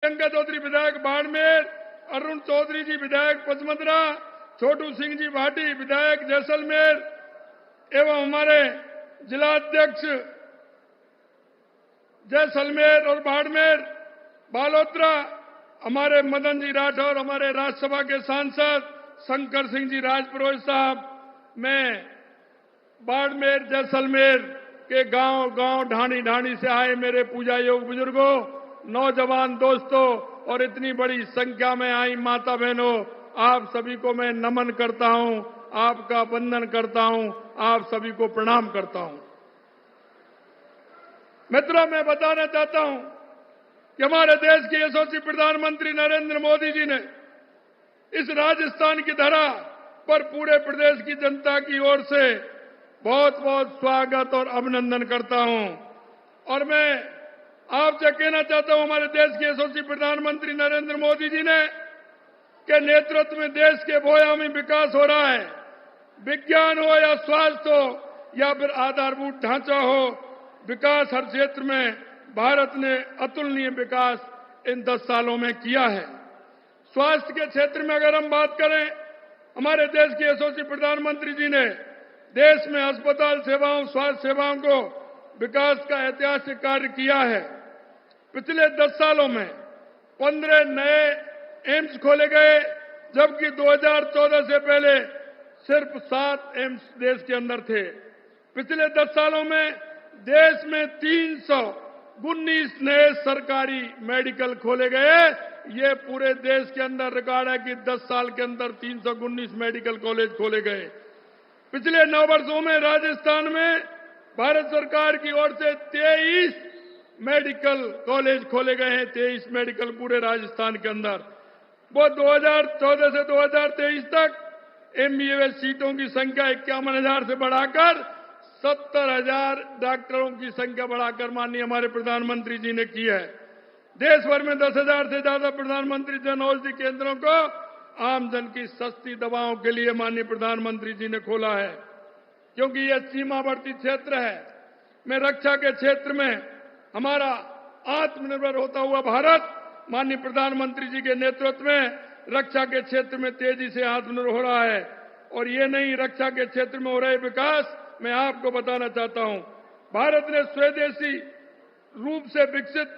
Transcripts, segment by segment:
प्रियंका चौधरी विधायक बाड़मेर, अरुण चौधरी जी विधायक पचमंदरा, छोटू सिंह जी भाटी विधायक जैसलमेर एवं हमारे जिला अध्यक्ष जैसलमेर और बाड़मेर, बालोतरा, हमारे मदन जी राठौर, हमारे राज्यसभा के सांसद शंकर सिंह जी राजपुरोहित साहब, मैं बाड़मेर जैसलमेर के गांव ढाणी ढाणी से आए मेरे पूजा योग बुजुर्गों, नौजवान दोस्तों और इतनी बड़ी संख्या में आई माता बहनों, आप सभी को मैं नमन करता हूं, आपका वंदन करता हूं, आप सभी को प्रणाम करता हूं। मित्रों, मैं बताना चाहता हूं कि हमारे देश के यशस्वी प्रधानमंत्री नरेंद्र मोदी जी ने इस राजस्थान की धरा पर पूरे प्रदेश की जनता की ओर से बहुत बहुत स्वागत और अभिनंदन करता हूं। और मैं आपसे कहना चाहता हूं, हमारे देश के यशस्वी प्रधानमंत्री नरेंद्र मोदी जी ने के नेतृत्व में देश के बहुआयामी विकास हो रहा है। विज्ञान हो या स्वास्थ्य हो या फिर आधारभूत ढांचा हो, विकास हर क्षेत्र में भारत ने अतुलनीय विकास इन 10 सालों में किया है। स्वास्थ्य के क्षेत्र में अगर हम बात करें, हमारे देश के यशस्वी प्रधानमंत्री जी ने देश में अस्पताल सेवाओं, स्वास्थ्य सेवाओं को विकास का ऐतिहासिक कार्य किया है। पिछले 10 सालों में 15 नए एम्स खोले गए, जबकि 2014 से पहले सिर्फ 7 एम्स देश के अंदर थे। पिछले 10 सालों में देश में 319 नए सरकारी मेडिकल खोले गए। ये पूरे देश के अंदर रिकॉर्ड है कि 10 साल के अंदर 319 मेडिकल कॉलेज खोले गए। पिछले 9 वर्षों में राजस्थान में भारत सरकार की ओर से 23 मेडिकल कॉलेज खोले गए हैं। 23 मेडिकल पूरे राजस्थान के अंदर। वो 2014 से 2023 तक एमबीबीएस सीटों की संख्या 51,000 से बढ़ाकर 70,000 डॉक्टरों की संख्या बढ़ाकर माननीय हमारे प्रधानमंत्री जी ने की है। देश भर में 10,000 से ज्यादा प्रधानमंत्री जन औषधि केंद्रों को आमजन की सस्ती दवाओं के लिए माननीय प्रधानमंत्री जी ने खोला है, क्योंकि यह सीमावर्ती क्षेत्र है। मैं रक्षा के क्षेत्र में हमारा आत्मनिर्भर होता हुआ भारत माननीय प्रधानमंत्री जी के नेतृत्व में रक्षा के क्षेत्र में तेजी से आत्मनिर्भर हो रहा है। और ये नहीं, रक्षा के क्षेत्र में हो रहे विकास मैं आपको बताना चाहता हूं। भारत ने स्वदेशी रूप से विकसित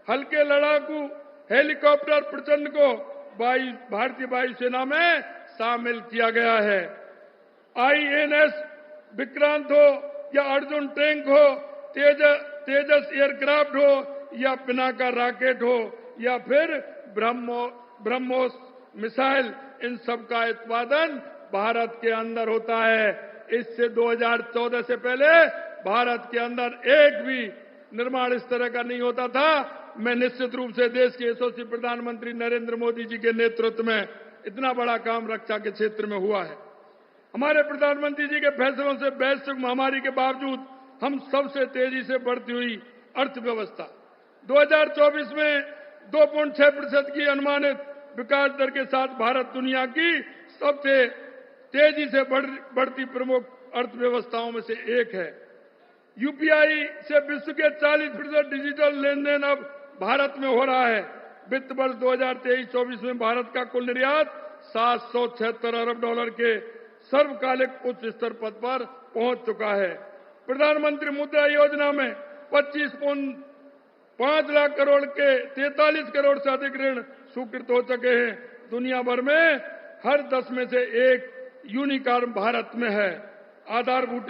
हल्के लड़ाकू हेलीकॉप्टर प्रचंड को भारतीय वायुसेना में शामिल किया गया है। आईएनएस विक्रांत हो या अर्जुन टैंक हो, तेजस एयरक्राफ्ट हो या पिनाका रॉकेट हो या फिर ब्रह्मोस मिसाइल, इन सब का उत्पादन भारत के अंदर होता है। इससे 2014 से पहले भारत के अंदर एक भी निर्माण इस तरह का नहीं होता था। मैं निश्चित रूप से देश के यशस्वी प्रधानमंत्री नरेंद्र मोदी जी के नेतृत्व में इतना बड़ा काम रक्षा के क्षेत्र में हुआ है। हमारे प्रधानमंत्री जी के फैसलों से वैश्विक महामारी के बावजूद हम सबसे तेजी से बढ़ती हुई अर्थव्यवस्था 2024 में 2.6% की अनुमानित विकास दर के साथ भारत दुनिया की सबसे तेजी से बढ़ती प्रमुख अर्थव्यवस्थाओं में से एक है। यूपीआई से विश्व के 40% डिजिटल लेन देन अब भारत में हो रहा है। वित्त वर्ष 2023-24 में भारत का कुल निर्यात $776 अरब के सर्वकालिक उच्च स्तर पद पर पहुंच चुका है। प्रधानमंत्री मुद्रा योजना में 25.5 लाख करोड़ के 43 करोड़ से अधिक ऋण स्वीकृत हो चुके हैं। दुनिया भर में हर 10 में से एक यूनिकॉर्न भारत में है। आधारभूत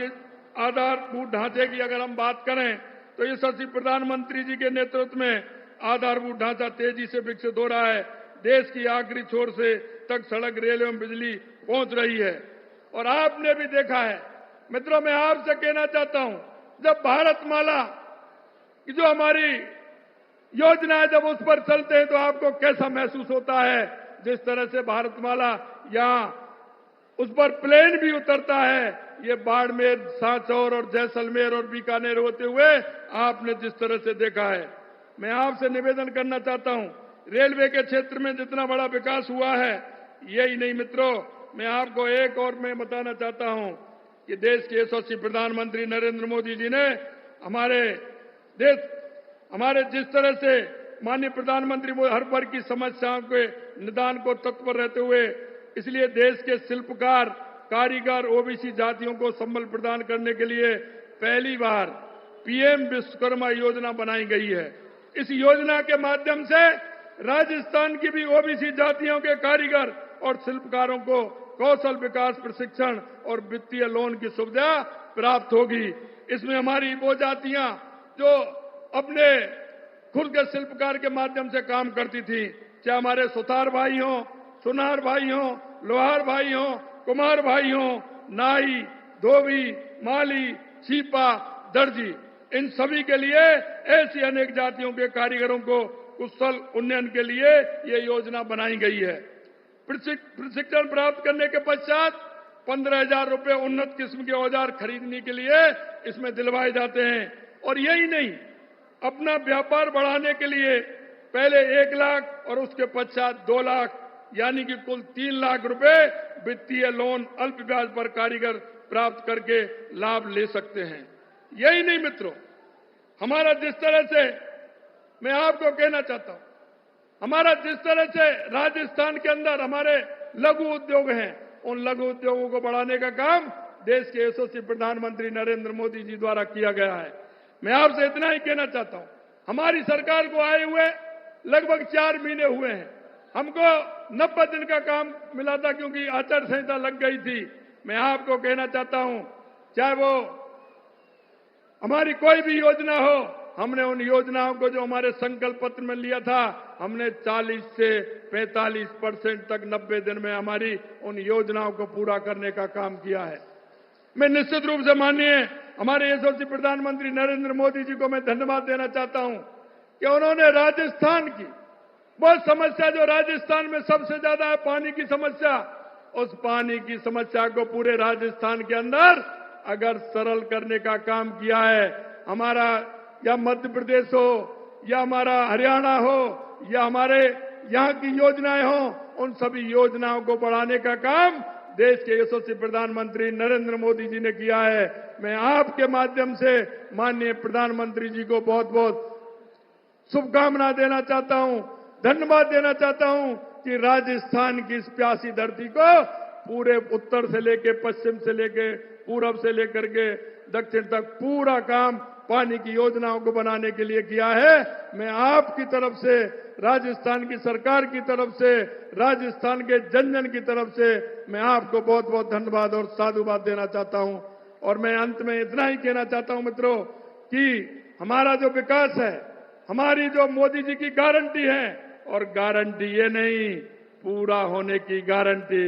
ढांचे की अगर हम बात करें तो यशस्वी प्रधानमंत्री जी के नेतृत्व में आधारभूत ढांचा तेजी से विकसित हो रहा है। देश की आखिरी छोर से तक सड़क, रेल एवं बिजली पहुंच रही है। और आपने भी देखा है मित्रों, मैं आपसे कहना चाहता हूं, जब भारतमाला की जो हमारी योजना है, जब उस पर चलते हैं तो आपको कैसा महसूस होता है। जिस तरह से भारतमाला यहां उस पर प्लेन भी उतरता है, ये बाड़मेर, सांचौर और जैसलमेर और बीकानेर होते हुए आपने जिस तरह से देखा है। मैं आपसे निवेदन करना चाहता हूं, रेलवे के क्षेत्र में जितना बड़ा विकास हुआ है, यही नहीं मित्रों, मैं आपको एक और मैं बताना चाहता हूं कि देश के यशस्वी प्रधानमंत्री नरेंद्र मोदी जी ने हमारे जिस तरह से माननीय प्रधानमंत्री मोदी हर वर्ग की समस्याओं के निदान को तत्पर रहते हुए इसलिए देश के शिल्पकार, कारीगर, ओबीसी जातियों को संबल प्रदान करने के लिए पहली बार पीएम विश्वकर्मा योजना बनाई गई है। इस योजना के माध्यम से राजस्थान की भी ओबीसी जातियों के कारीगर और शिल्पकारों को कौशल विकास प्रशिक्षण और वित्तीय लोन की सुविधा प्राप्त होगी। इसमें हमारी वो जातियां जो अपने खुद के शिल्पकार के माध्यम से काम करती थी, चाहे हमारे सुतार भाई हों, सुनार भाई हों, लोहार भाई हों, कुम्हार भाई हों, नाई, धोबी, माली, छीपा, दर्जी, इन सभी के लिए ऐसी अनेक जातियों के कारीगरों को कुशल उन्नयन के लिए ये योजना बनाई गई है। प्रशिक्षण प्राप्त करने के पश्चात 15,000 रुपए उन्नत किस्म के औजार खरीदने के लिए इसमें दिलवाए जाते हैं। और यही नहीं, अपना व्यापार बढ़ाने के लिए पहले 1 लाख और उसके पश्चात 2 लाख यानी कि कुल 3 लाख रुपए वित्तीय लोन अल्प ब्याज पर कारीगर प्राप्त करके लाभ ले सकते हैं। यही नहीं मित्रों, हमारा जिस तरह से, मैं आपको कहना चाहता हूं, हमारा जिस तरह से राजस्थान के अंदर हमारे लघु उद्योग हैं, उन लघु उद्योगों को बढ़ाने का काम देश के यशस्वी प्रधानमंत्री नरेंद्र मोदी जी द्वारा किया गया है। मैं आपसे इतना ही कहना चाहता हूं, हमारी सरकार को आए हुए लगभग 4 महीने हुए हैं। हमको 90 दिन का काम मिला था क्योंकि आचार संहिता लग गई थी। मैं आपको कहना चाहता हूं, चाहे वो हमारी कोई भी योजना हो, हमने उन योजनाओं को जो हमारे संकल्प पत्र में लिया था, हमने 40 से 45% तक 90 दिन में हमारी उन योजनाओं को पूरा करने का काम किया है। मैं निश्चित रूप से माननीय हमारे यशस्वी प्रधानमंत्री नरेंद्र मोदी जी को मैं धन्यवाद देना चाहता हूं कि उन्होंने राजस्थान की वो समस्या जो राजस्थान में सबसे ज्यादा है, पानी की समस्या, उस पानी की समस्या को पूरे राजस्थान के अंदर अगर सरल करने का काम किया है। हमारा या मध्य प्रदेश हो या हमारा हरियाणा हो या हमारे यहाँ की योजनाएं हो, उन सभी योजनाओं को बढ़ाने का काम देश के यशस्वी प्रधानमंत्री नरेंद्र मोदी जी ने किया है। मैं आपके माध्यम से माननीय प्रधानमंत्री जी को बहुत बहुत शुभकामना देना चाहता हूं, धन्यवाद देना चाहता हूं कि राजस्थान की इस प्यासी धरती को पूरे उत्तर से लेके पश्चिम से लेके पूरब से लेकर के दक्षिण तक पूरा काम पानी की योजनाओं को बनाने के लिए किया है। मैं आपकी तरफ से, राजस्थान की सरकार की तरफ से, राजस्थान के जन जन की तरफ से मैं आपको बहुत बहुत धन्यवाद और साधुवाद देना चाहता हूं। और मैं अंत में इतना ही कहना चाहता हूं मित्रों कि हमारा जो विकास है, हमारी जो मोदी जी की गारंटी है, और गारंटी ये नहीं, पूरा होने की गारंटी।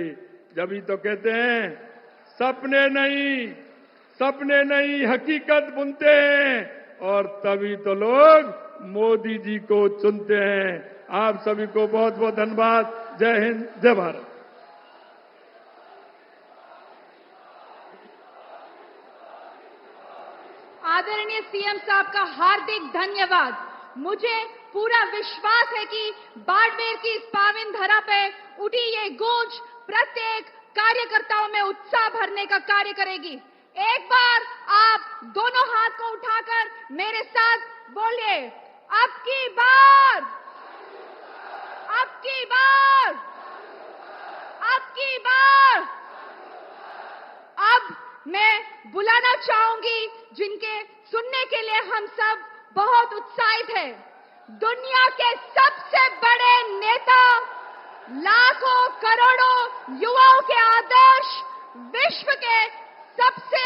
जब ही तो कहते हैं सपने नहीं हकीकत बुनते हैं, और तभी तो लोग मोदी जी को चुनते हैं। आप सभी को बहुत बहुत धन्यवाद। जय हिंद, जय भारत। आदरणीय सीएम साहब का हार्दिक धन्यवाद। मुझे पूरा विश्वास है कि बाड़मेर की इस पावन धरा पे उठी ये गूंज प्रत्येक कार्यकर्ताओं में उत्साह भरने का कार्य करेगी। एक बार आप दोनों हाथ को उठाकर मेरे साथ बोलिए, अब की बार, अब की बार, अब की बार। अब मैं बुलाना चाहूंगी जिनके सुनने के लिए हम सब बहुत उत्साहित हैं। दुनिया के सबसे बड़े नेता, लाखों करोड़ों युवाओं के आदर्श, विश्व के सबसे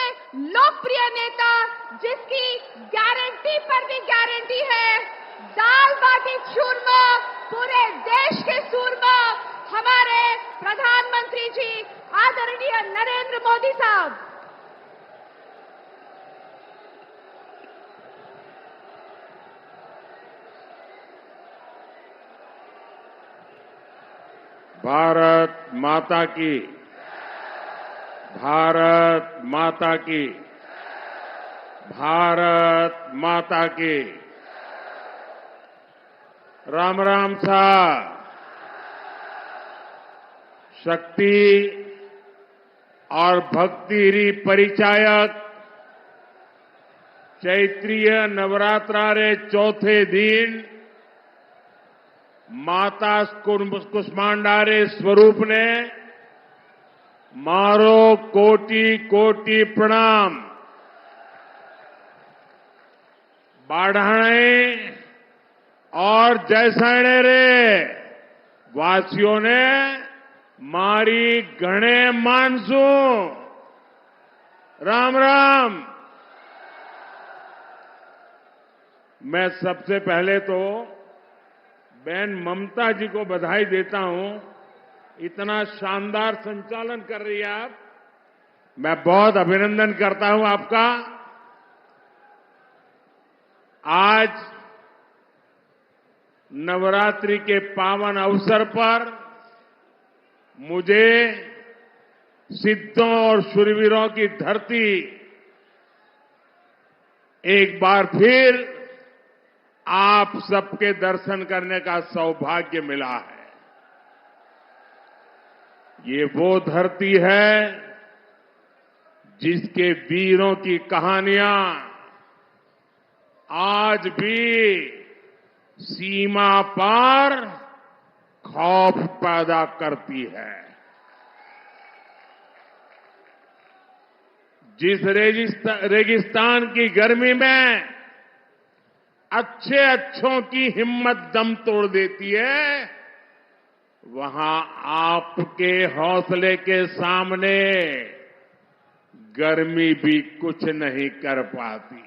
लोकप्रिय नेता जिसकी गारंटी पर भी गारंटी है, दाल बाटी चूरमा, पूरे देश के सूरमा, हमारे प्रधानमंत्री जी आदरणीय नरेंद्र मोदी साहब। भारत माता की, भारत माता की, भारत माता की। राम राम साहब। शक्ति और भक्ति परिचायक चैत्रीय नवरात्रा रे चौथे दिन माता कुष्मांडारे स्वरूप ने मारो कोटि कोटि प्रणाम। बाढ़ाणे और जैसाणे रे वासियों ने मारी घणे मानसू। राम राम। मैं सबसे पहले तो बहन ममता जी को बधाई देता हूं। इतना शानदार संचालन कर रही है आप। मैं बहुत अभिनंदन करता हूं आपका। आज नवरात्रि के पावन अवसर पर मुझे सिद्धों और शूरवीरों की धरती एक बार फिर आप सबके दर्शन करने का सौभाग्य मिला है। ये वो धरती है जिसके वीरों की कहानियां आज भी सीमा पार खौफ पैदा करती है। जिस रेगिस्तान की गर्मी में अच्छे अच्छों की हिम्मत दम तोड़ देती है, वहां आपके हौसले के सामने गर्मी भी कुछ नहीं कर पाती।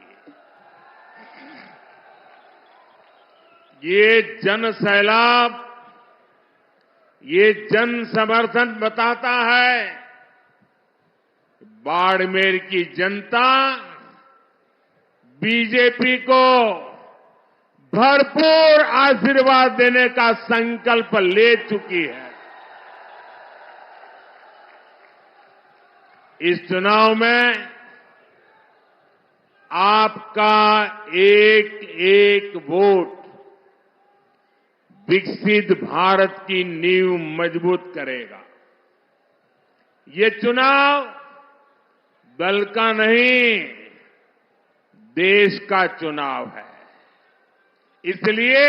ये जन सैलाब, ये जन समर्थन बताता है बाड़मेर की जनता बीजेपी को भरपूर आशीर्वाद देने का संकल्प ले चुकी है। इस चुनाव में आपका एक एक वोट विकसित भारत की नींव मजबूत करेगा। ये चुनाव दल का नहीं, देश का चुनाव है। इसलिए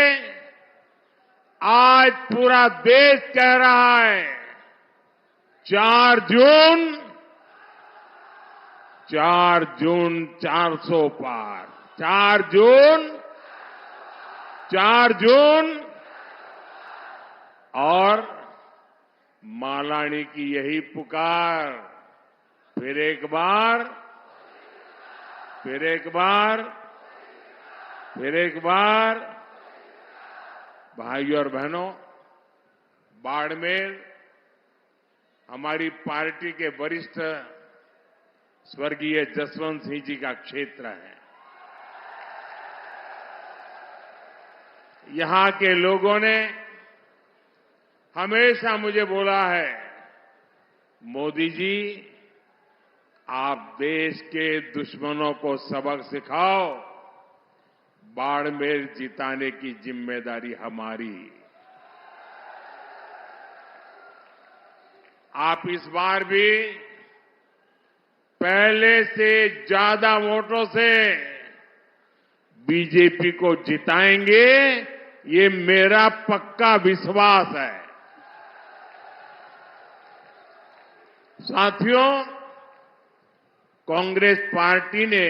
आज पूरा देश कह रहा है 4 जून 400 पार। 4 जून और मालानी की यही पुकार। फिर एक बार भाइयों और बहनों, बाड़मेर हमारी पार्टी के वरिष्ठ स्वर्गीय जसवंत सिंह जी का क्षेत्र है। यहां के लोगों ने हमेशा मुझे बोला है, मोदी जी आप देश के दुश्मनों को सबक सिखाओ, बाड़मेर जिताने की जिम्मेदारी हमारी। आप इस बार भी पहले से ज्यादा वोटों से बीजेपी को जिताएंगे, ये मेरा पक्का विश्वास है। साथियों, कांग्रेस पार्टी ने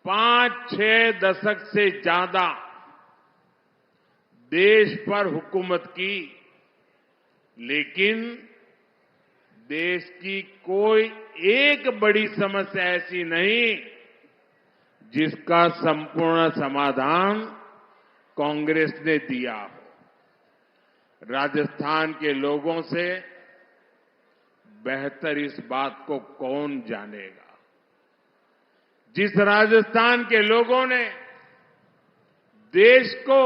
5-6 दशक से ज्यादा देश पर हुकूमत की, लेकिन देश की कोई एक बड़ी समस्या ऐसी नहीं जिसका संपूर्ण समाधान कांग्रेस ने दिया हो। राजस्थान के लोगों से बेहतर इस बात को कौन जानेगा। जिस राजस्थान के लोगों ने देश को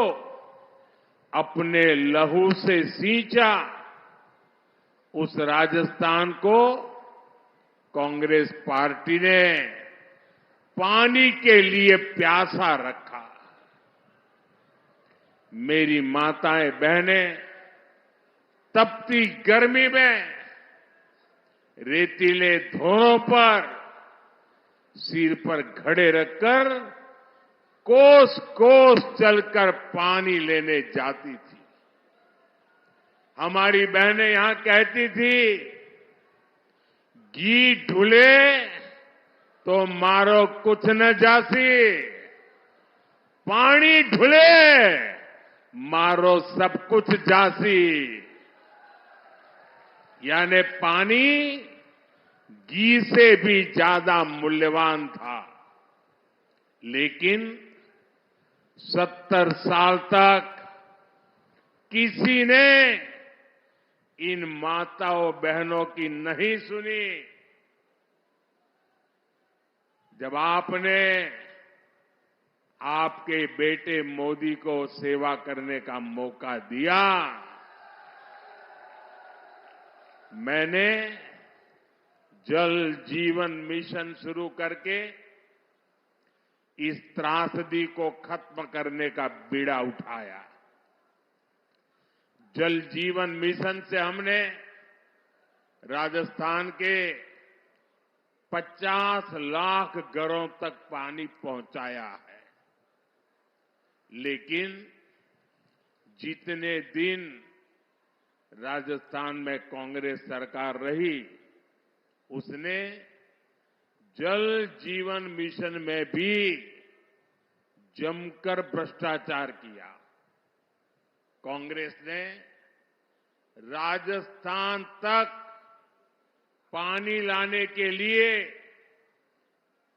अपने लहू से सींचा, उस राजस्थान को कांग्रेस पार्टी ने पानी के लिए प्यासा रखा। मेरी माताएं बहनें तपती गर्मी में रेतीले धोरों पर सिर पर घड़े रखकर कोस कोस चलकर पानी लेने जाती थी। हमारी बहनें यहां कहती थी, घी ढुले तो मारो कुछ न जासी, पानी ढुले मारो सब कुछ जासी। यानी पानी घी से भी ज्यादा मूल्यवान था। लेकिन 70 साल तक किसी ने इन माताओं बहनों की नहीं सुनी। जब आपने आपके बेटे मोदी को सेवा करने का मौका दिया, मैंने जल जीवन मिशन शुरू करके इस त्रासदी को खत्म करने का बीड़ा उठाया। जल जीवन मिशन से हमने राजस्थान के 50 लाख घरों तक पानी पहुंचाया है। लेकिन जितने दिन राजस्थान में कांग्रेस सरकार रही, उसने जल जीवन मिशन में भी जमकर भ्रष्टाचार किया। कांग्रेस ने राजस्थान तक पानी लाने के लिए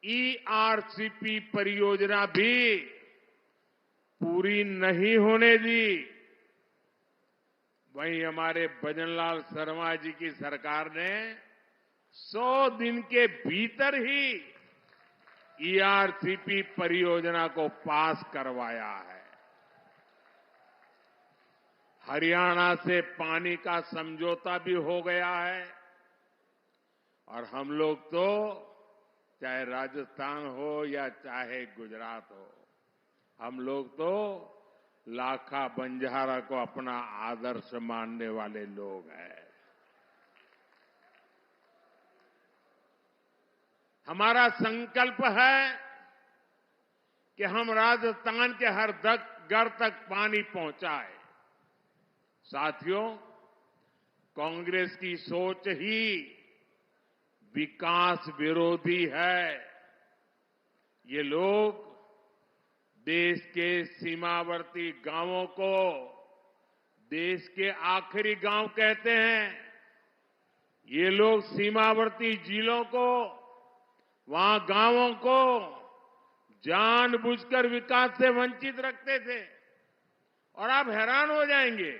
ईआरसीपी परियोजना भी पूरी नहीं होने दी। वहीं हमारे भजनलाल शर्मा जी की सरकार ने 100 दिन के भीतर ही ईआरसीपी परियोजना को पास करवाया है। हरियाणा से पानी का समझौता भी हो गया है और हम लोग तो चाहे राजस्थान हो या चाहे गुजरात हो, हम लोग तो लाखा बंजारा को अपना आदर्श मानने वाले लोग हैं। हमारा संकल्प है कि हम राजस्थान के हर घर तक पानी पहुंचाए। साथियों, कांग्रेस की सोच ही विकास विरोधी है। ये लोग देश के सीमावर्ती गांवों को देश के आखिरी गांव कहते हैं। ये लोग सीमावर्ती जिलों को, वहां गांवों को जानबूझकर विकास से वंचित रखते थे। और आप हैरान हो जाएंगे,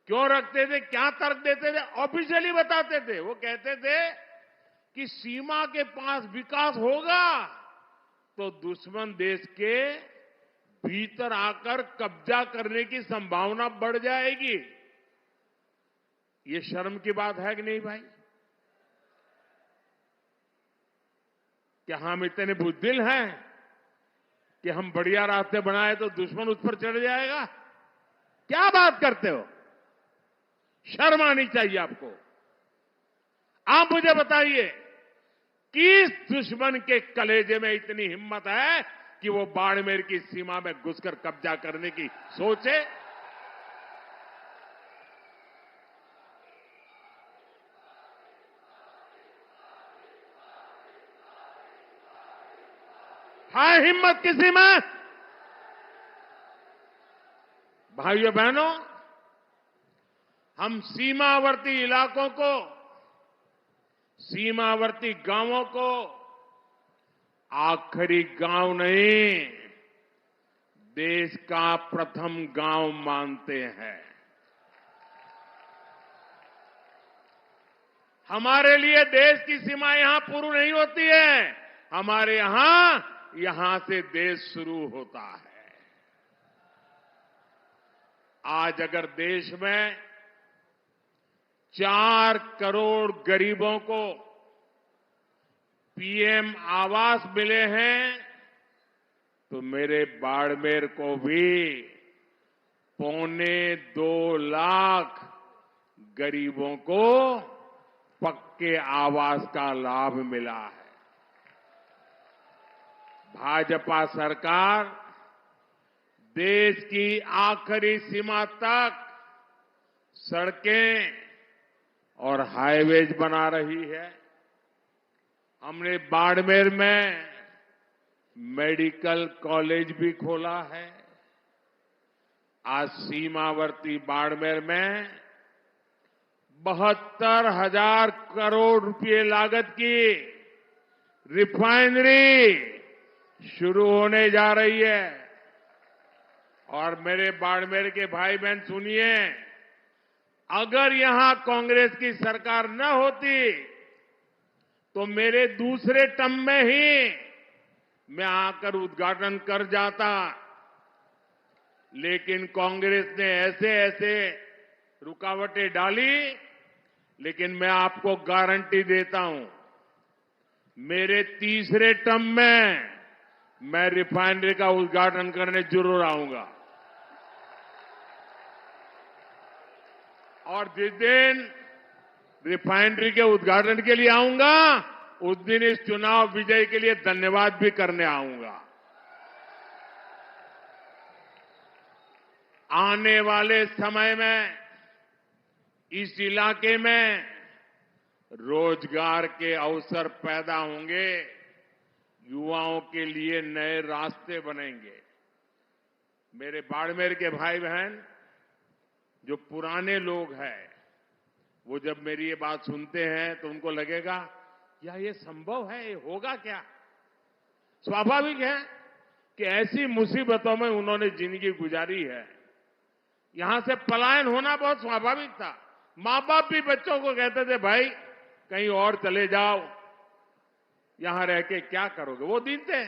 क्यों रखते थे, क्या तर्क देते थे? ऑफिशियली बताते थे। वो कहते थे कि सीमा के पास विकास होगा तो दुश्मन देश के भीतर आकर कब्जा करने की संभावना बढ़ जाएगी। ये शर्म की बात है कि नहीं भाई? क्या हम इतने बुज़दिल हैं कि हम बढ़िया रास्ते बनाए तो दुश्मन उस पर चढ़ जाएगा? क्या बात करते हो? शर्म आनी चाहिए आपको। आप मुझे बताइए, किस दुश्मन के कलेजे में इतनी हिम्मत है कि वो बाड़मेर की सीमा में घुसकर कब्जा करने की सोचे? है हिम्मत किसी में? भाइयों बहनों, हम सीमावर्ती इलाकों को, सीमावर्ती गांवों को आखिरी गांव नहीं, देश का प्रथम गांव मानते हैं। हमारे लिए देश की सीमा यहां पूरी नहीं होती है। हमारे यहां से देश शुरू होता है। आज अगर देश में 4 करोड़ गरीबों को पीएम आवास मिले हैं, तो मेरे बाड़मेर को भी 2.25 लाख गरीबों को पक्के आवास का लाभ मिला है। भाजपा सरकार देश की आखिरी सीमा तक सड़कें और हाईवेज बना रही है। हमने बाड़मेर में मेडिकल कॉलेज भी खोला है। आज सीमावर्ती बाड़मेर में 72,000 करोड़ रुपए लागत की रिफाइनरी शुरू होने जा रही है। और मेरे बाड़मेर के भाई बहन सुनिए, अगर यहां कांग्रेस की सरकार न होती तो मेरे दूसरे टर्म में ही मैं आकर उद्घाटन कर जाता। लेकिन कांग्रेस ने ऐसे ऐसे रुकावटें डाली, लेकिन मैं आपको गारंटी देता हूं, मेरे तीसरे टर्म में मैं रिफाइनरी का उद्घाटन करने जरूर आऊंगा। और जिस दिन रिफाइनरी के उद्घाटन के लिए आऊंगा, उस दिन इस चुनाव विजय के लिए धन्यवाद भी करने आऊंगा। आने वाले समय में इस इलाके में रोजगार के अवसर पैदा होंगे, युवाओं के लिए नए रास्ते बनेंगे। मेरे बाड़मेर के भाई बहन जो पुराने लोग हैं, वो जब मेरी ये बात सुनते हैं तो उनको लगेगा क्या ये संभव है, ये होगा क्या? स्वाभाविक है कि ऐसी मुसीबतों में उन्होंने जिंदगी गुजारी है। यहां से पलायन होना बहुत स्वाभाविक था। मां बाप भी बच्चों को कहते थे, भाई कहीं और चले जाओ, यहां रह के क्या करोगे, वो दिन थे।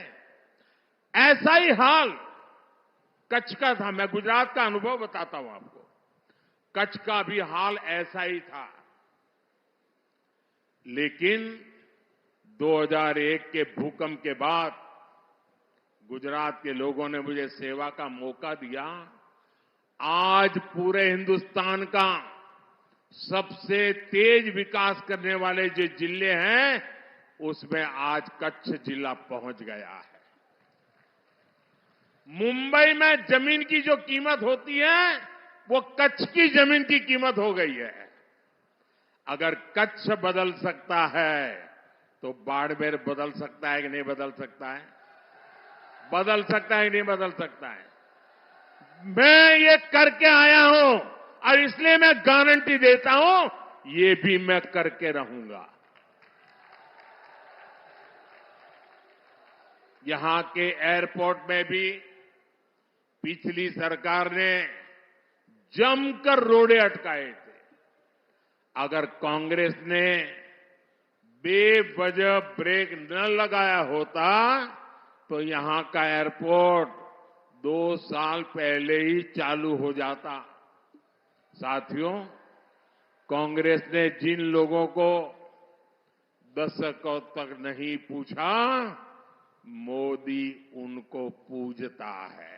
ऐसा ही हाल कच्छ का था। मैं गुजरात का अनुभव बताता हूं आपको। कच्छ का भी हाल ऐसा ही था। लेकिन 2001 के भूकंप के बाद गुजरात के लोगों ने मुझे सेवा का मौका दिया। आज पूरे हिंदुस्तान का सबसे तेज विकास करने वाले जो जिले हैं, उसमें आज कच्छ जिला पहुंच गया है। मुंबई में जमीन की जो कीमत होती है, वो कच्छ की जमीन की कीमत हो गई है। अगर कच्छ बदल सकता है तो बाड़मेर बदल सकता है कि नहीं बदल सकता है? बदल सकता है कि नहीं बदल सकता है? मैं ये करके आया हूं और इसलिए मैं गारंटी देता हूं, ये भी मैं करके रहूंगा। यहां के एयरपोर्ट में भी पिछली सरकार ने जमकर रोड़े अटकाए थे। अगर कांग्रेस ने बेवजह ब्रेक न लगाया होता तो यहां का एयरपोर्ट 2 साल पहले ही चालू हो जाता। साथियों, कांग्रेस ने जिन लोगों को दशकों तक नहीं पूछा, मोदी उनको पूजता है।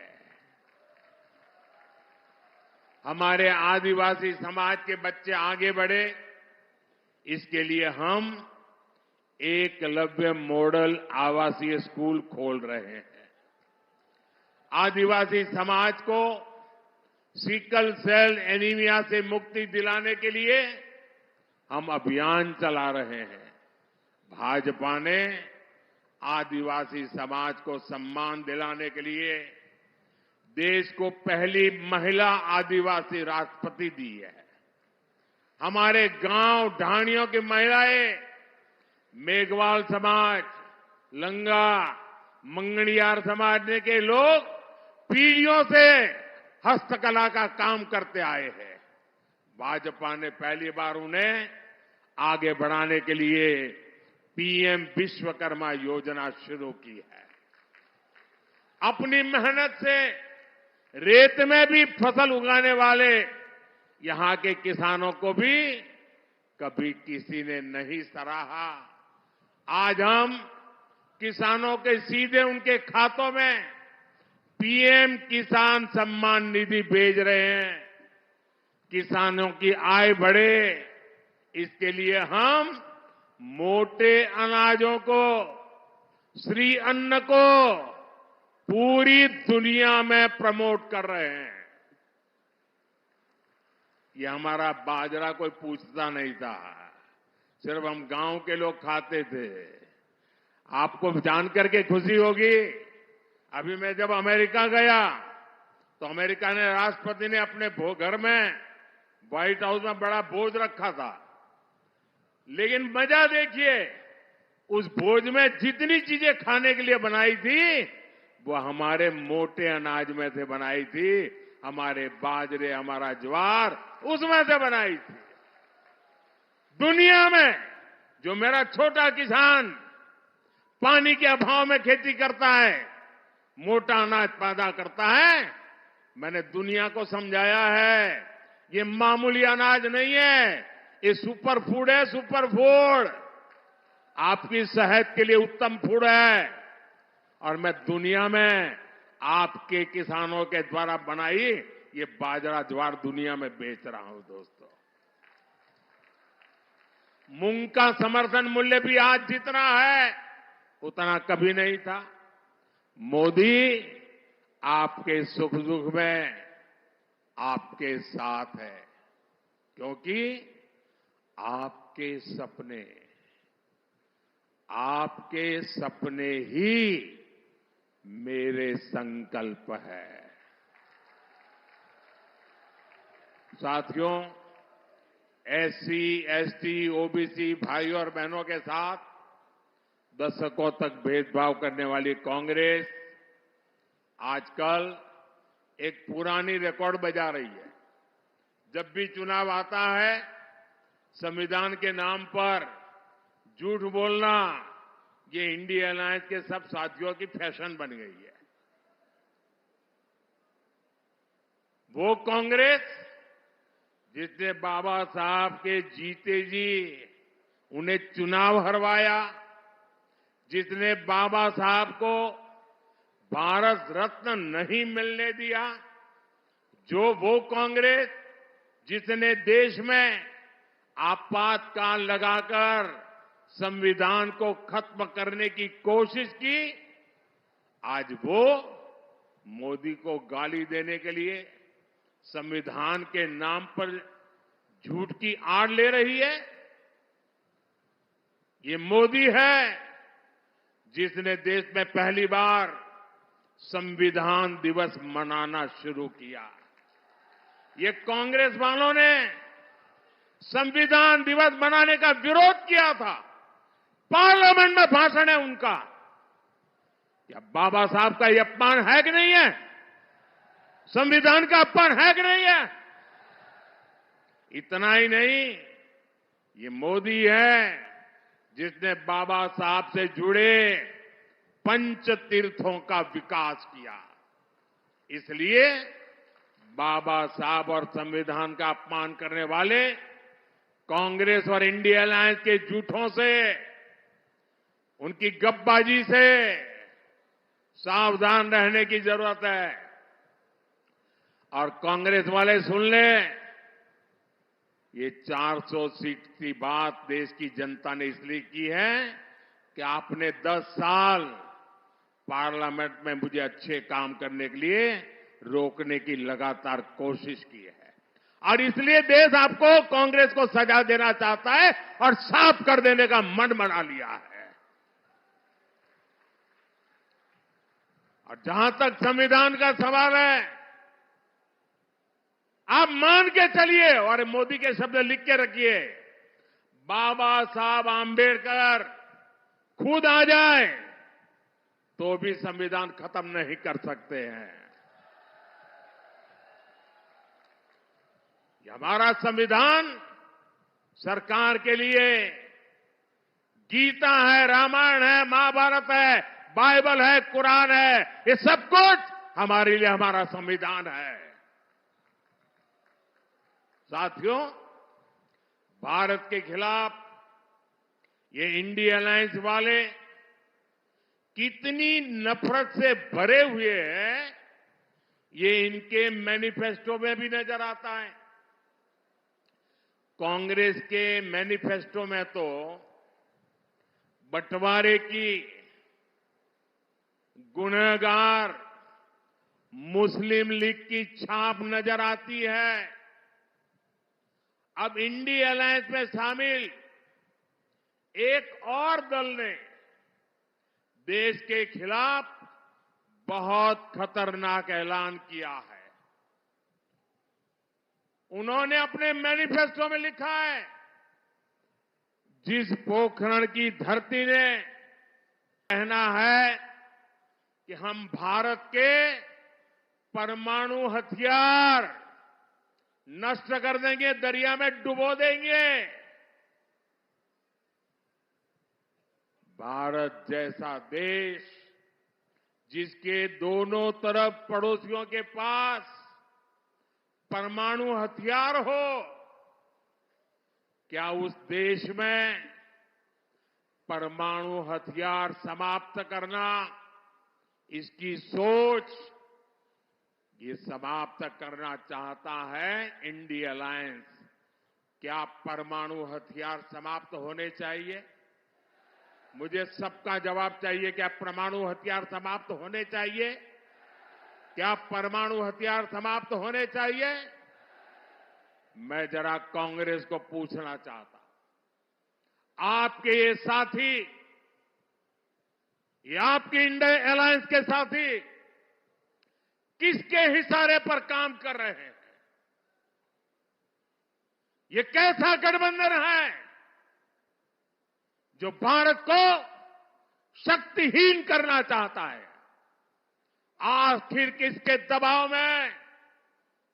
हमारे आदिवासी समाज के बच्चे आगे बढ़े, इसके लिए हम एकलव्य मॉडल आवासीय स्कूल खोल रहे हैं। आदिवासी समाज को सिकल सेल एनीमिया से मुक्ति दिलाने के लिए हम अभियान चला रहे हैं। भाजपा ने आदिवासी समाज को सम्मान दिलाने के लिए देश को पहली महिला आदिवासी राष्ट्रपति दी है। हमारे गांव ढाणियों की महिलाएं, मेघवाल समाज, लंगा, मंगणियार समाज के लोग पीढ़ियों से हस्तकला का काम करते आए हैं। भाजपा ने पहली बार उन्हें आगे बढ़ाने के लिए पीएम विश्वकर्मा योजना शुरू की है। अपनी मेहनत से रेत में भी फसल उगाने वाले यहां के किसानों को भी कभी किसी ने नहीं सराहा। आज हम किसानों के सीधे उनके खातों में पीएम किसान सम्मान निधि भेज रहे हैं। किसानों की आय बढ़े, इसके लिए हम मोटे अनाजों को श्री अन्न को पूरी दुनिया में प्रमोट कर रहे हैं। ये हमारा बाजरा कोई पूछता नहीं था, सिर्फ हम गांव के लोग खाते थे। आपको जानकर के खुशी होगी, अभी मैं जब अमेरिका गया तो अमेरिका ने राष्ट्रपति ने अपने घर में व्हाइट हाउस में बड़ा भोज रखा था, लेकिन मजा देखिए, उस भोज में जितनी चीजें खाने के लिए बनाई थी वो हमारे मोटे अनाज में से बनाई थी, हमारे बाजरे, हमारा ज्वार उसमें से बनाई थी। दुनिया में जो मेरा छोटा किसान पानी के अभाव में खेती करता है, मोटा अनाज पैदा करता है, मैंने दुनिया को समझाया है ये मामूली अनाज नहीं है, ये सुपर फूड है, सुपर फूड। आपकी सेहत के लिए उत्तम फूड है, और मैं दुनिया में आपके किसानों के द्वारा बनाई ये बाजरा ज्वार दुनिया में बेच रहा हूं। दोस्तों, मूंग का समर्थन मूल्य भी आज जितना है उतना कभी नहीं था। मोदी आपके सुख दुख में आपके साथ है, क्योंकि आपके सपने ही मेरे संकल्प है। साथियों, एससी, एसटी, ओबीसी भाइयों और बहनों के साथ दशकों तक भेदभाव करने वाली कांग्रेस आजकल एक पुरानी रिकॉर्ड बजा रही है। जब भी चुनाव आता है, संविधान के नाम पर झूठ बोलना ये इंडिया अलायंस के सब साथियों की फैशन बन गई है। वो कांग्रेस जिसने बाबा साहब के जीते जी उन्हें चुनाव हरवाया, जिसने बाबा साहब को भारत रत्न नहीं मिलने दिया, जो वो कांग्रेस जिसने देश में आपातकाल लगाकर संविधान को खत्म करने की कोशिश की, आज वो मोदी को गाली देने के लिए संविधान के नाम पर झूठ की आड़ ले रही है। ये मोदी है जिसने देश में पहली बार संविधान दिवस मनाना शुरू किया। ये कांग्रेस वालों ने संविधान दिवस मनाने का विरोध किया था, पार्लियामेंट में भाषण है उनका। क्या बाबा साहब का ये अपमान है कि नहीं है? संविधान का अपमान है कि नहीं है? इतना ही नहीं, ये मोदी है जिसने बाबा साहब से जुड़े पंच तीर्थों का विकास किया। इसलिए बाबा साहब और संविधान का अपमान करने वाले कांग्रेस और इंडिया अलायंस के झूठों से, उनकी गपबाजी से सावधान रहने की जरूरत है। और कांग्रेस वाले सुन लें, ये 400 सीट की बात देश की जनता ने इसलिए की है कि आपने 10 साल पार्लियामेंट में मुझे अच्छे काम करने के लिए रोकने की लगातार कोशिश की है, और इसलिए देश आपको, कांग्रेस को सजा देना चाहता है और साफ कर देने का मन बना लिया है। और जहां तक संविधान का सवाल है, आप मान के चलिए और मोदी के शब्द लिख के रखिए, बाबा साहब आंबेडकर खुद आ जाए तो भी संविधान खत्म नहीं कर सकते हैं। ये हमारा संविधान सरकार के लिए गीता है, रामायण है, महाभारत है, बाइबल है, कुरान है, ये सब कुछ हमारे लिए हमारा संविधान है। साथियों, भारत के खिलाफ ये इंडिया अलायंस वाले कितनी नफरत से भरे हुए हैं, ये इनके मैनिफेस्टो में भी नजर आता है। कांग्रेस के मैनिफेस्टो में तो बंटवारे की, गुनहगार मुस्लिम लीग की छाप नजर आती है। अब इंडी अलायंस में शामिल एक और दल ने देश के खिलाफ बहुत खतरनाक ऐलान किया है। उन्होंने अपने मैनिफेस्टो में लिखा है, जिस पोखरण की धरती ने कहना है कि हम भारत के परमाणु हथियार नष्ट कर देंगे, दरिया में डुबो देंगे। भारत जैसा देश जिसके दोनों तरफ पड़ोसियों के पास परमाणु हथियार हो, क्या उस देश में परमाणु हथियार समाप्त करना, इसकी सोच ये समाप्त करना चाहता है इंडी अलायंस? क्या परमाणु हथियार समाप्त होने चाहिए? मुझे सबका जवाब चाहिए। क्या परमाणु हथियार समाप्त होने चाहिए? क्या परमाणु हथियार समाप्त होने चाहिए? मैं जरा कांग्रेस को पूछना चाहता, आपके ये साथी, ये आपके इंडी अलायंस के साथी किसके इशारे पर काम कर रहे हैं? ये कैसा गठबंधन है जो भारत को शक्तिहीन करना चाहता है? आखिर किसके दबाव में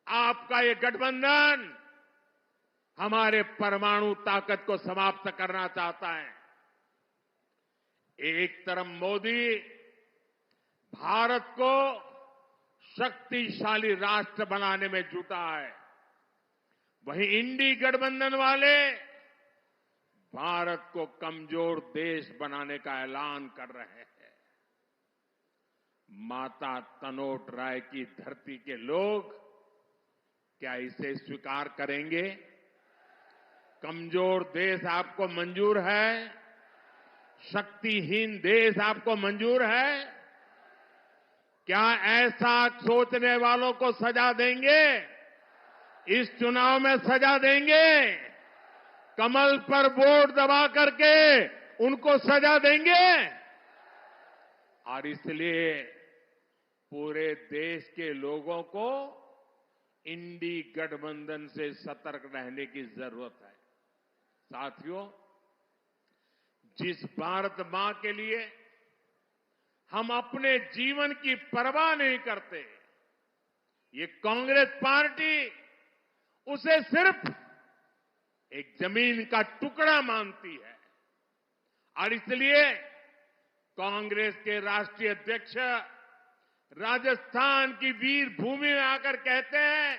आपका ये गठबंधन हमारे परमाणु ताकत को समाप्त करना चाहता है? एक तरफ मोदी भारत को शक्तिशाली राष्ट्र बनाने में जुटा है, वहीं इंडी गठबंधन वाले भारत को कमजोर देश बनाने का ऐलान कर रहे हैं। माता तनोट राय की धरती के लोग क्या इसे स्वीकार करेंगे? कमजोर देश आपको मंजूर है? शक्तिहीन देश आपको मंजूर है? क्या ऐसा सोचने वालों को सजा देंगे? इस चुनाव में सजा देंगे? कमल पर वोट दबा करके उनको सजा देंगे? और इसलिए पूरे देश के लोगों को इंडी गठबंधन से सतर्क रहने की जरूरत है। साथियों, जिस भारत मां के लिए हम अपने जीवन की परवाह नहीं करते, ये कांग्रेस पार्टी उसे सिर्फ एक जमीन का टुकड़ा मानती है। और इसलिए कांग्रेस के राष्ट्रीय अध्यक्ष राजस्थान की वीर भूमि में आकर कहते हैं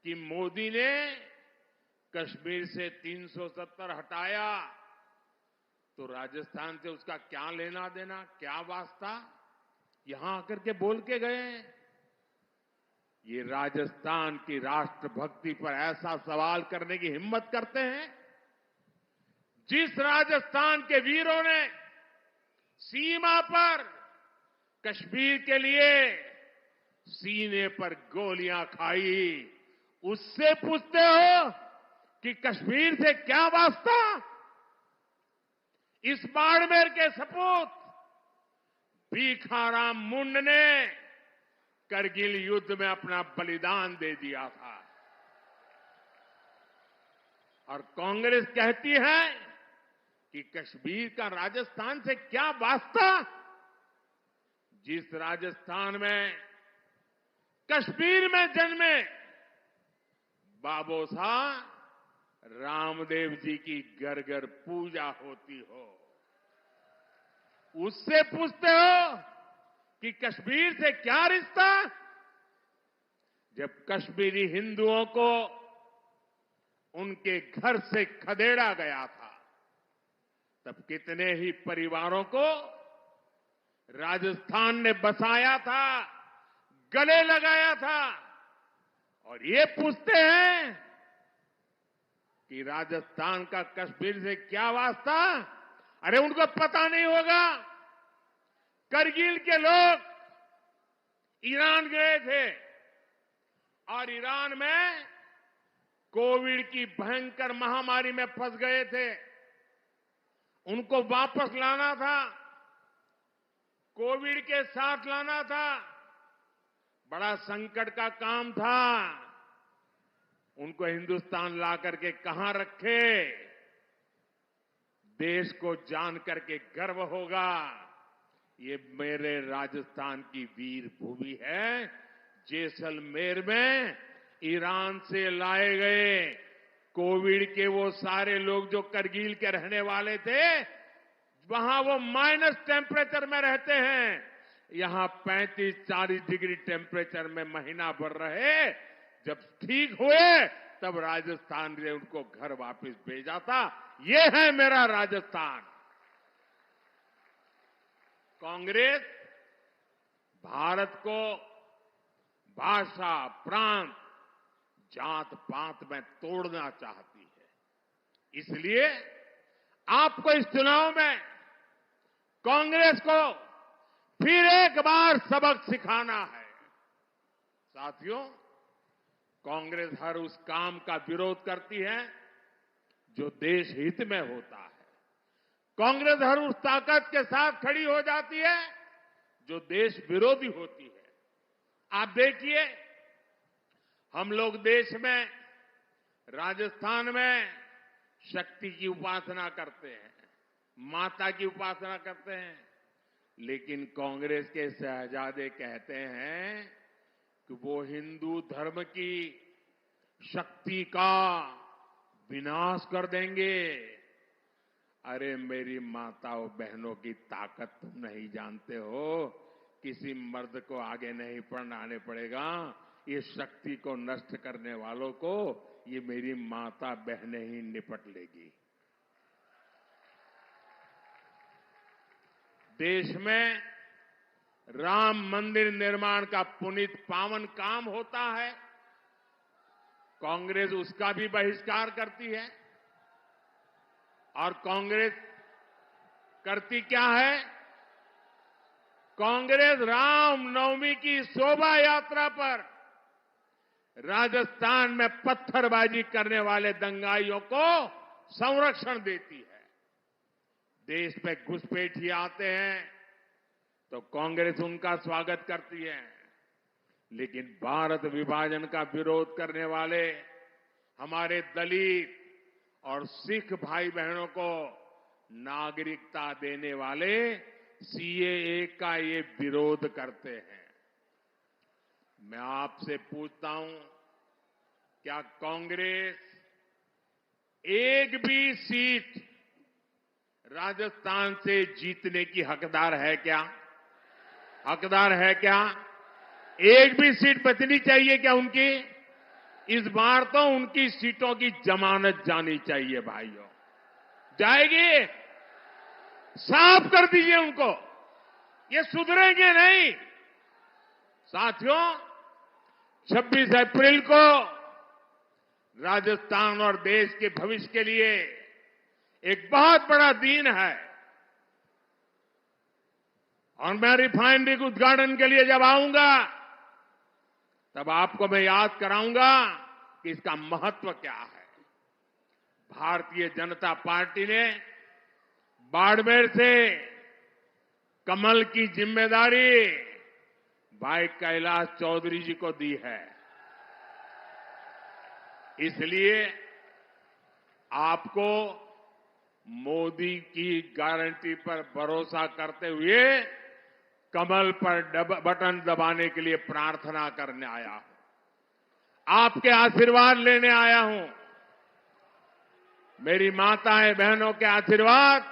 कि मोदी ने कश्मीर से 370 हटाया तो राजस्थान से उसका क्या लेना देना, क्या वास्ता? यहां आकर के बोल के गए। ये राजस्थान की राष्ट्रभक्ति पर ऐसा सवाल करने की हिम्मत करते हैं? जिस राजस्थान के वीरों ने सीमा पर कश्मीर के लिए सीने पर गोलियां खाई, उससे पूछते हो कि कश्मीर से क्या वास्ता? इस बाड़मेर के सपूत भीखाराम मुंड ने करगिल युद्ध में अपना बलिदान दे दिया था। और कांग्रेस कहती है कि कश्मीर का राजस्थान से क्या वास्ता? जिस राजस्थान में कश्मीर में जन्मे बाबोसा रामदेव जी की घर घर पूजा होती हो, उससे पूछते हो कि कश्मीर से क्या रिश्ता? जब कश्मीरी हिंदुओं को उनके घर से खदेड़ा गया था, तब कितने ही परिवारों को राजस्थान ने बसाया था, गले लगाया था। और ये पूछते हैं कि राजस्थान का कश्मीर से क्या वास्ता? अरे उनको पता नहीं होगा करगिल के लोग ईरान गए थे और ईरान में कोविड की भयंकर महामारी में फंस गए थे। उनको वापस लाना था, कोविड के साथ लाना था, बड़ा संकट का काम था। उनको हिंदुस्तान ला करके कहां रखे? देश को जान करके गर्व होगा, ये मेरे राजस्थान की वीर भूमि है। जैसलमेर में ईरान से लाए गए कोविड के वो सारे लोग जो करगिल के रहने वाले थे, वहां वो माइनस टेम्परेचर में रहते हैं, यहां 35-40 डिग्री टेम्परेचर में महीना भर रहे। जब ठीक हुए तब राजस्थान ने उनको घर वापस भेजा था। ये है मेरा राजस्थान। कांग्रेस भारत को भाषा, प्रांत, जात पात में तोड़ना चाहती है। इसलिए आपको इस चुनाव में कांग्रेस को फिर एक बार सबक सिखाना है। साथियों, कांग्रेस हर उस काम का विरोध करती है जो देश हित में होता है। कांग्रेस हर उस ताकत के साथ खड़ी हो जाती है जो देश विरोधी होती है। आप देखिए, हम लोग देश में, राजस्थान में शक्ति की उपासना करते हैं, माता की उपासना करते हैं, लेकिन कांग्रेस के शहजादे कहते हैं कि वो हिंदू धर्म की शक्ति का विनाश कर देंगे। अरे मेरी माताओं बहनों की ताकत तुम नहीं जानते हो। किसी मर्द को आगे नहीं बढ़ाने पड़ेगा। ये शक्ति को नष्ट करने वालों को ये मेरी माता बहनें ही निपट लेगी। देश में राम मंदिर निर्माण का पुनीत पावन काम होता है, कांग्रेस उसका भी बहिष्कार करती है। और कांग्रेस करती क्या है? कांग्रेस रामनवमी की शोभा यात्रा पर राजस्थान में पत्थरबाजी करने वाले दंगाइयों को संरक्षण देती है। देश पे घुसपैठिए आते हैं तो कांग्रेस उनका स्वागत करती है, लेकिन भारत विभाजन का विरोध करने वाले हमारे दलित और सिख भाई बहनों को नागरिकता देने वाले सीएए का ये विरोध करते हैं। मैं आपसे पूछता हूं, क्या कांग्रेस एक भी सीट राजस्थान से जीतने की हकदार है क्या? हकदार है क्या? एक भी सीट बचनी चाहिए क्या उनकी? इस बार तो उनकी सीटों की जमानत जानी चाहिए भाइयों। जाएगी? साफ कर दीजिए उनको, ये सुधरेंगे नहीं। साथियों, 26 अप्रैल को राजस्थान और देश के भविष्य के लिए एक बहुत बड़ा दिन है। और मैं रिफाइनरी के उद्घाटन के लिए जब आऊंगा तब आपको मैं याद कराऊंगा कि इसका महत्व क्या है। भारतीय जनता पार्टी ने बाड़मेर से कमल की जिम्मेदारी भाई कैलाश चौधरी जी को दी है। इसलिए आपको मोदी की गारंटी पर भरोसा करते हुए कमल पर बटन दबाने के लिए प्रार्थना करने आया हूं। आपके आशीर्वाद लेने आया हूं। मेरी माताएं बहनों के आशीर्वाद,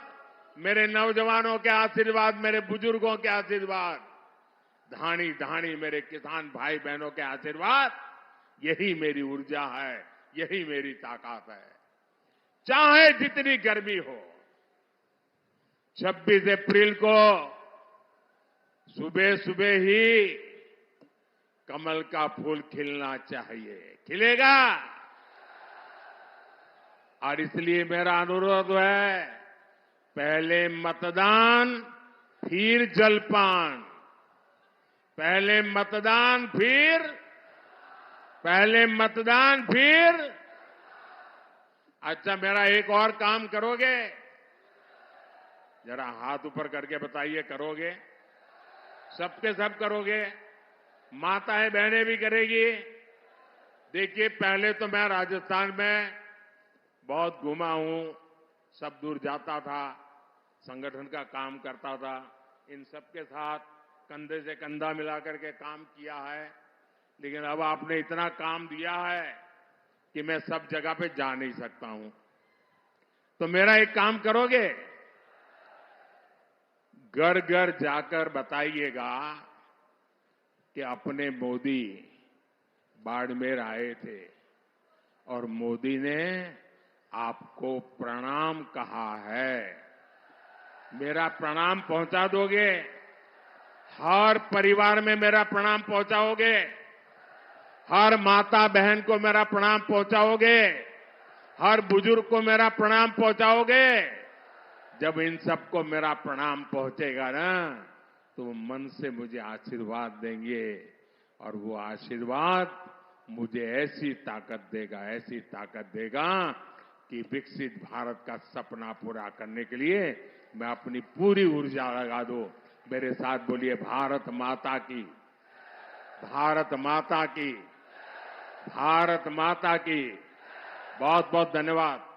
मेरे नौजवानों के आशीर्वाद, मेरे बुजुर्गों के आशीर्वाद, धानी धानी मेरे किसान भाई बहनों के आशीर्वाद, यही मेरी ऊर्जा है, यही मेरी ताकत है। चाहे जितनी गर्मी हो, 26 अप्रैल को सुबह सुबह ही कमल का फूल खिलना चाहिए। खिलेगा? और इसलिए मेरा अनुरोध है, पहले मतदान फिर जलपान, पहले मतदान फिर अच्छा, मेरा एक और काम करोगे? जरा हाथ ऊपर करके बताइए, करोगे? सबके सब करोगे? माताएं बहनें भी करेगी? देखिए, पहले तो मैं राजस्थान में बहुत घूमा हूं, सब दूर जाता था, संगठन का काम करता था, इन सबके साथ कंधे से कंधा मिलाकर के काम किया है। लेकिन अब आपने इतना काम दिया है कि मैं सब जगह पे जा नहीं सकता हूं। तो मेरा एक काम करोगे? घर घर जाकर बताइएगा कि अपने मोदी बाड़मेर आए थे और मोदी ने आपको प्रणाम कहा है। मेरा प्रणाम पहुंचा दोगे? हर परिवार में मेरा प्रणाम पहुंचाओगे? हर माता बहन को मेरा प्रणाम पहुंचाओगे? हर बुजुर्ग को मेरा प्रणाम पहुंचाओगे? जब इन सबको मेरा प्रणाम पहुंचेगा ना, तो वो मन से मुझे आशीर्वाद देंगे और वो आशीर्वाद मुझे ऐसी ताकत देगा कि विकसित भारत का सपना पूरा करने के लिए मैं अपनी पूरी ऊर्जा लगा दूं। मेरे साथ बोलिए, भारत माता की, भारत माता की, भारत माता की। बहुत बहुत धन्यवाद।